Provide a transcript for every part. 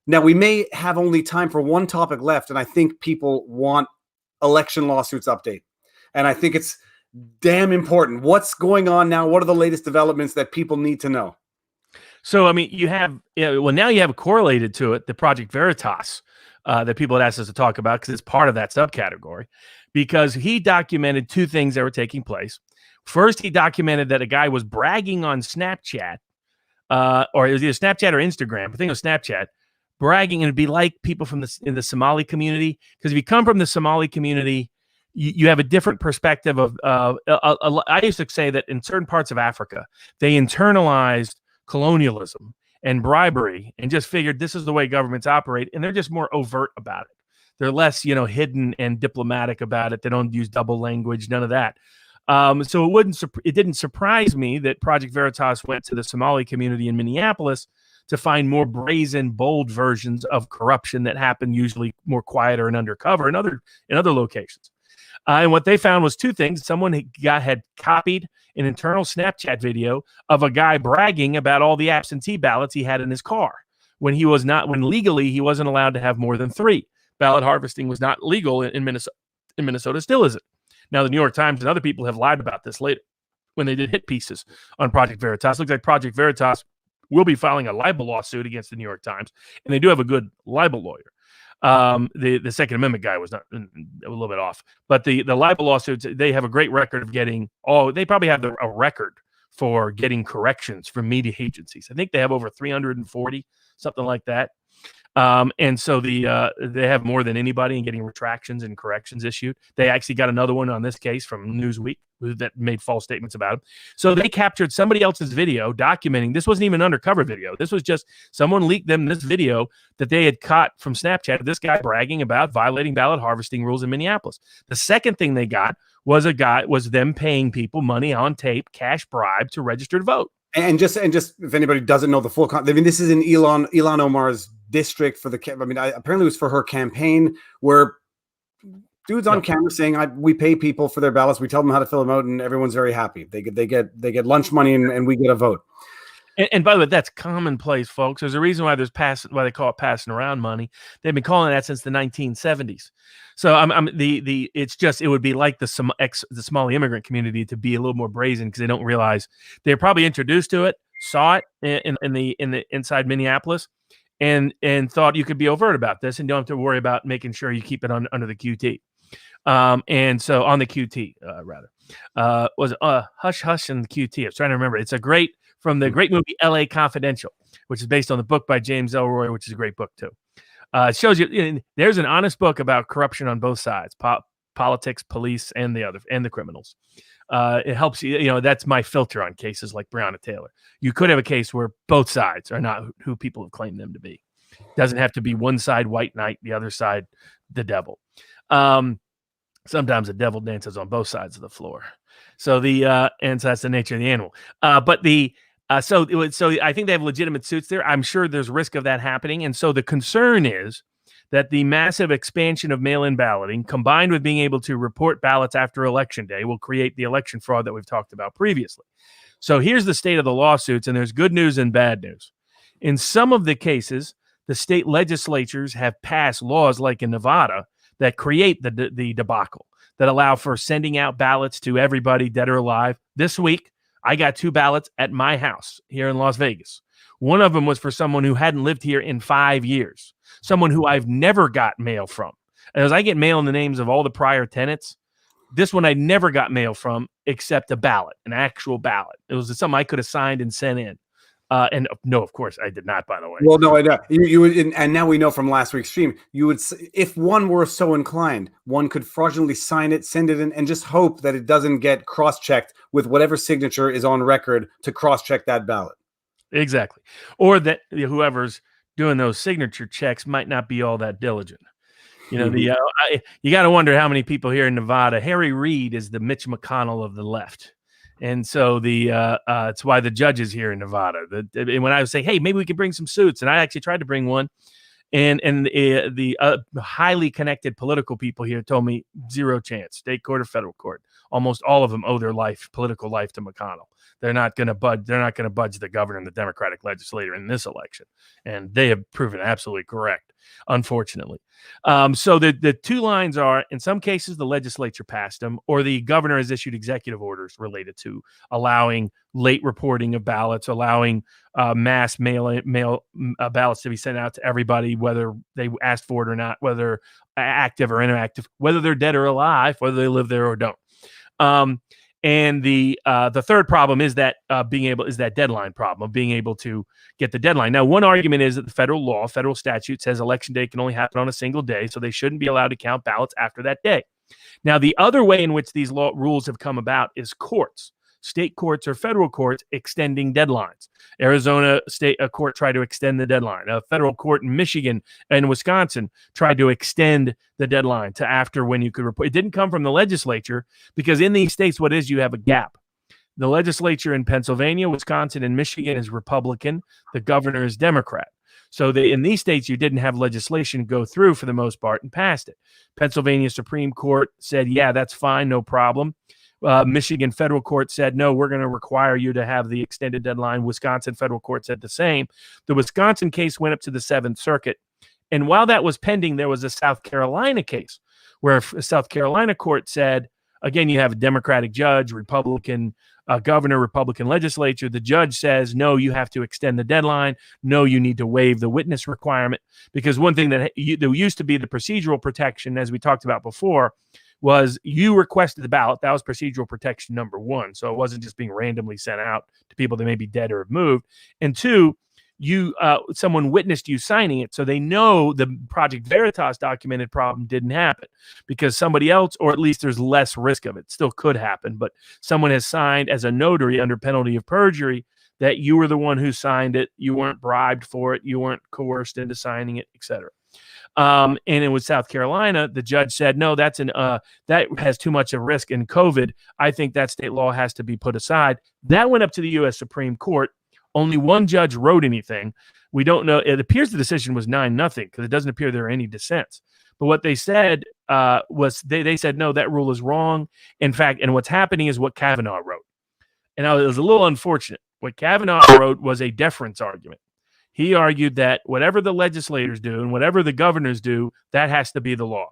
Now, we may have only time for one topic left, and I think people want election lawsuits update. And I think it's damn important. What's going on now? What are the latest developments that people need to know? So, I mean, now you have correlated to it, the Project Veritas that people had asked us to talk about because it's part of that subcategory, because he documented two things that were taking place. First, he documented that a guy was bragging on Snapchat, or it was either Snapchat or Instagram. I think it was Snapchat, bragging, and it'd be like people in the Somali community, because if you come from the Somali community, you have a different perspective of. I used to say that in certain parts of Africa, they internalized colonialism and bribery and just figured this is the way governments operate, and they're just more overt about it. They're less, hidden and diplomatic about it. They don't use double language, none of that. So it didn't surprise me that Project Veritas went to the Somali community in Minneapolis to find more brazen, bold versions of corruption that happen usually more quieter and undercover in other locations. And what they found was two things. Someone had copied an internal Snapchat video of a guy bragging about all the absentee ballots he had in his car when legally he wasn't allowed to have more than 3. Ballot harvesting was not legal in Minnesota. In Minnesota, still isn't. Now, the New York Times and other people have lied about this later when they did hit pieces on Project Veritas. Looks like Project Veritas will be filing a libel lawsuit against the New York Times, and they do have a good libel lawyer. The Second Amendment guy was not a little bit off, but the libel lawsuits, they have a great record of getting. They probably have a record for getting corrections from media agencies. I think they have over 340, something like that. And so they have more than anybody in getting retractions and corrections issued. They actually got another one on this case from Newsweek that made false statements about him. So they captured somebody else's video documenting. This wasn't even an undercover video. This was just someone leaked them this video that they had caught from Snapchat of this guy bragging about violating ballot harvesting rules in Minneapolis. The second thing they got was them paying people money on tape, cash bribe, to register to vote. And just if anybody doesn't know the full this is in Ilhan Omar's district for the. Apparently it was for her campaign, where dude's on camera saying, "We pay people for their ballots. We tell them how to fill them out, and everyone's very happy. They get lunch money, and we get a vote." And by the way, that's commonplace, folks. There's a reason why why they call it passing around money. They've been calling that since the 1970s. So it would be like the Somali immigrant community to be a little more brazen, because they don't realize they're probably introduced to it, saw it in the inside Minneapolis, and thought you could be overt about this and don't have to worry about making sure you keep it under the QT. And so on the QT was Hush Hush and the QT. I was trying to remember. It's from the great movie L.A. Confidential, which is based on the book by James Ellroy, which is a great book too. It shows you there's an honest book about corruption on both sides, politics, police, and the criminals. It helps you. That's my filter on cases like Breonna Taylor. You could have a case where both sides are not who people have claimed them to be. It doesn't have to be one side white knight, the other side the devil. Sometimes the devil dances on both sides of the floor. So and so that's the nature of the animal. So I think they have legitimate suits there. I'm sure there's risk of that happening. And so the concern is that the massive expansion of mail-in balloting, combined with being able to report ballots after Election Day, will create the election fraud that we've talked about previously. So here's the state of the lawsuits, and there's good news and bad news. In some of the cases, the state legislatures have passed laws, like in Nevada, that create the debacle, that allow for sending out ballots to everybody, dead or alive. This week, I got 2 ballots at my house here in Las Vegas. One of them was for someone who hadn't lived here in 5 years, someone who I've never got mail from. As I get mail in the names of all the prior tenants, this one I never got mail from except a ballot, an actual ballot. It was something I could have signed and sent in. And no, of course I did not, by the way. Well, no, I know. You would, and now we know from last week's stream, you would, if one were so inclined, one could fraudulently sign it, send it in, and just hope that it doesn't get cross-checked with whatever signature is on record to cross-check that ballot. Exactly. Or that whoever's doing those signature checks might not be all that diligent. You got to wonder how many people here in Nevada. Harry Reid is the Mitch McConnell of the left. And so it's why the judges here in Nevada. And when I would say, hey, maybe we could bring some suits, and I actually tried to bring one, and the highly connected political people here told me 0 chance, state court or federal court. Almost all of them owe their political life to McConnell. they're not going to budge. They're not going to budge the governor and the Democratic legislator in this election, and they have proven absolutely correct, unfortunately. So the two lines are, in some cases, the legislature passed them, or the governor has issued executive orders related to allowing late reporting of ballots, allowing mass mail ballots to be sent out to everybody, whether they asked for it or not, whether active or inactive, whether they're dead or alive, whether they live there or don't. And the third problem is that that deadline problem of being able to get the deadline. Now, one argument is that the federal statute says election day can only happen on a single day, so they shouldn't be allowed to count ballots after that day. Now, the other way in which these rules have come about is courts. State courts or federal courts extending deadlines. Arizona state court tried to extend the deadline. A federal court in Michigan and Wisconsin tried to extend the deadline to after when you could report. It didn't come from the legislature because in these states, what is you have a gap. The legislature in Pennsylvania, Wisconsin, and Michigan is Republican. The governor is Democrat. So in these states, you didn't have legislation go through for the most part and passed it. Pennsylvania Supreme Court said, yeah, that's fine, no problem. Michigan federal court said, no, we're going to require you to have the extended deadline. Wisconsin federal court said the same. The Wisconsin case went up to the Seventh Circuit. And while that was pending, there was a South Carolina case where a South Carolina court said, again, you have a Democratic judge, Republican governor, Republican legislature. The judge says, no, you have to extend the deadline. No, you need to waive the witness requirement. Because one thing that there used to be the procedural protection, as we talked about before, was you requested the ballot. That was procedural protection number one. So it wasn't just being randomly sent out to people that may be dead or have moved. And two, someone witnessed you signing it. So they know the Project Veritas documented problem didn't happen because somebody else, or at least there's less risk of it. Still could happen, but someone has signed as a notary under penalty of perjury that you were the one who signed it. You weren't bribed for it. You weren't coerced into signing it, etc. And it was South Carolina. The judge said, no, that has too much of risk in COVID. I think that state law has to be put aside. That went up to the U.S. Supreme Court. Only one judge wrote anything. We don't know. It appears the decision was 9-0 because it doesn't appear there are any dissents. But what they said was they said, no, that rule is wrong. In fact, and what's happening is what Kavanaugh wrote. And it was a little unfortunate. What Kavanaugh wrote was a deference argument. He argued that whatever the legislators do and whatever the governors do, that has to be the law.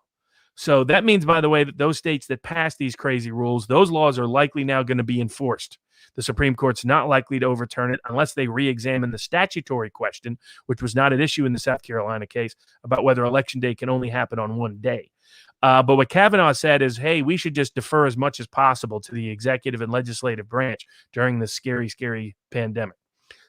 So that means, by the way, that those states that pass these crazy rules, those laws are likely now going to be enforced. The Supreme Court's not likely to overturn it unless they re-examine the statutory question, which was not at issue in the South Carolina case, about whether election day can only happen on one day. But what Kavanaugh said is, hey, we should just defer as much as possible to the executive and legislative branch during this scary, scary pandemic.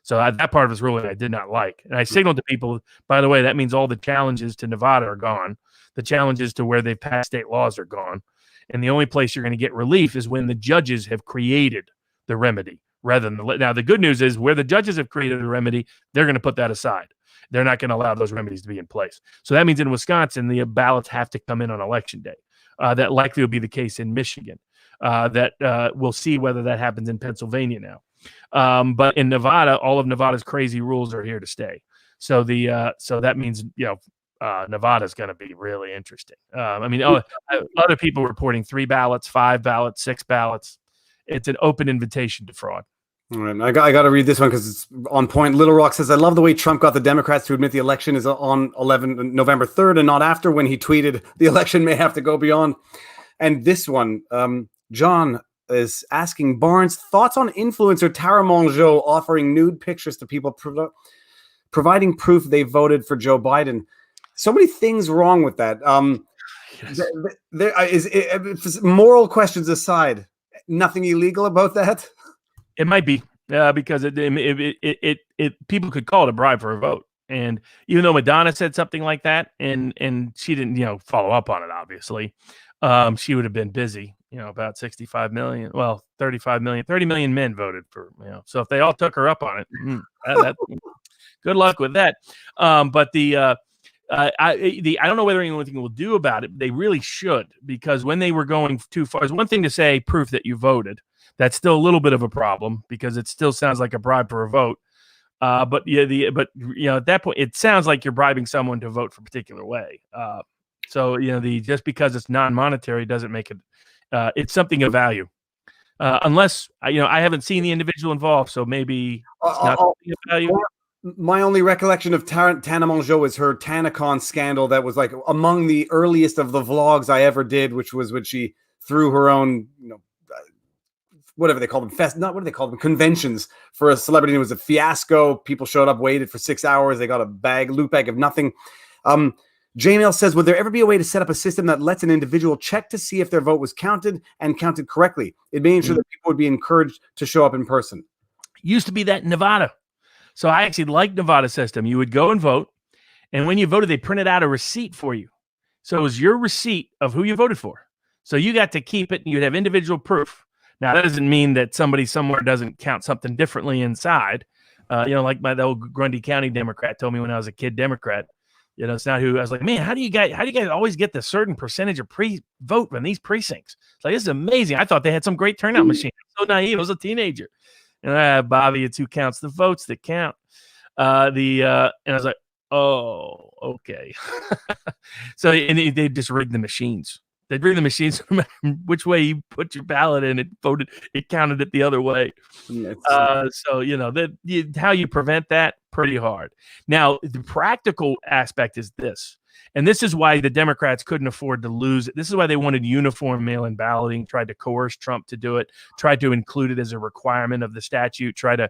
So that part of his ruling I did not like. And I signaled to people, by the way, that means all the challenges to Nevada are gone. The challenges to where they've passed state laws are gone. And the only place you're going to get relief is when the judges have created the remedy rather than now the good news is where the judges have created the remedy, they're going to put that aside. They're not going to allow those remedies to be in place. So that means in Wisconsin, the ballots have to come in on election day. That likely will be the case in Michigan. We'll see whether that happens in Pennsylvania now. But in Nevada, all of Nevada's crazy rules are here to stay. So that means, Nevada's going to be really interesting. Other people reporting 3 ballots, 5 ballots, 6 ballots. It's an open invitation to fraud. All right. I got to read this one because it's on point. Little Rock says, I love the way Trump got the Democrats to admit the election is on November 3rd and not after, when he tweeted the election may have to go beyond. And this one, John is asking Barnes, thoughts on influencer Tara Mongeau offering nude pictures to people, providing proof they voted for Joe Biden. So many things wrong with that. Yes. Moral questions aside, nothing illegal about that? It might be because it people could call it a bribe for a vote. And even though Madonna said something like that and she didn't, follow up on it, obviously, she would have been busy. About 65 million, 35 million, 30 million men voted for, so if they all took her up on it, that good luck with that. But I don't know whether anything will do about it. They really should, because when they were going too far, it's one thing to say proof that you voted. That's still a little bit of a problem because it still sounds like a bribe for a vote. At that point, it sounds like you're bribing someone to vote for a particular way. Just because it's non-monetary doesn't make it. It's something of value. unless I haven't seen the individual involved, so maybe it's not something of value. My only recollection of Tana Mongeau is her TanaCon scandal that was like among the earliest of the vlogs I ever did, which was when she threw her own, whatever they call them, what do they call them? Conventions for a celebrity. It was a fiasco. People showed up, waited for 6 hours. They got a loot bag of nothing. J-Mail says, would there ever be a way to set up a system that lets an individual check to see if their vote was counted and counted correctly? It may ensure that people would be encouraged to show up in person. Used to be that in Nevada. So I actually like Nevada system. You would go and vote, and when you voted, they printed out a receipt for you. So it was your receipt of who you voted for. So you got to keep it, and you'd have individual proof. Now, that doesn't mean that somebody somewhere doesn't count something differently inside. Like the old Grundy County Democrat told me when I was a kid Democrat. It's not who I was like, man, how do you guys always get the certain percentage of vote in these precincts? It's like, this is amazing. I thought they had some great turnout machine. So naive. I was a teenager. And Bobby, it's who counts the votes that count. And I was like, oh, okay. So they just rigged the machines. They'd rig the machines no matter which way you put your ballot in. It counted it the other way. How you prevent that, pretty hard. Now, the practical aspect is this, and this is why the Democrats couldn't afford to lose it. This is why they wanted uniform mail-in balloting, tried to coerce Trump to do it, tried to include it as a requirement of the statute, try to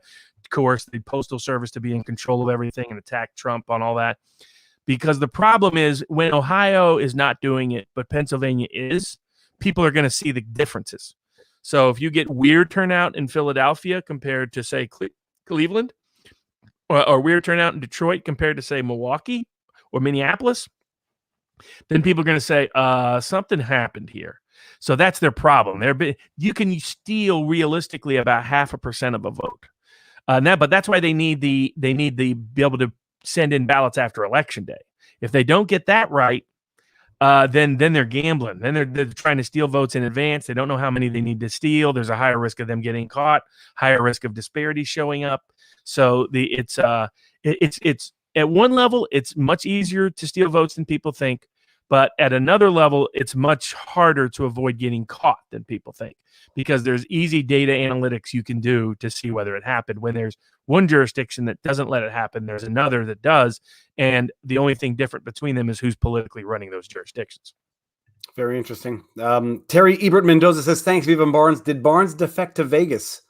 coerce the Postal Service to be in control of everything and attack Trump on all that. Because the problem is when Ohio is not doing it, but Pennsylvania is, people are going to see the differences. So if you get weird turnout in Philadelphia compared to, say, Cleveland, or weird turnout in Detroit compared to, say, Milwaukee or Minneapolis, then people are going to say, something happened here. So that's their problem. You can steal realistically about 0.5% of a vote. But that's why they need the be able to send in ballots after election day. If they don't get that right, then they're gambling. Then they're trying to steal votes in advance. They don't know how many they need to steal. There's a higher risk of them getting caught, higher risk of disparities showing up. So it's at one level, it's much easier to steal votes than people think. But at another level, it's much harder to avoid getting caught than people think, because there's easy data analytics you can do to see whether it happened. When there's one jurisdiction that doesn't let it happen, there's another that does. And the only thing different between them is who's politically running those jurisdictions. Very interesting. Terry Ebert Mendoza says, thanks, Viva Barnes. Did Barnes defect to Vegas?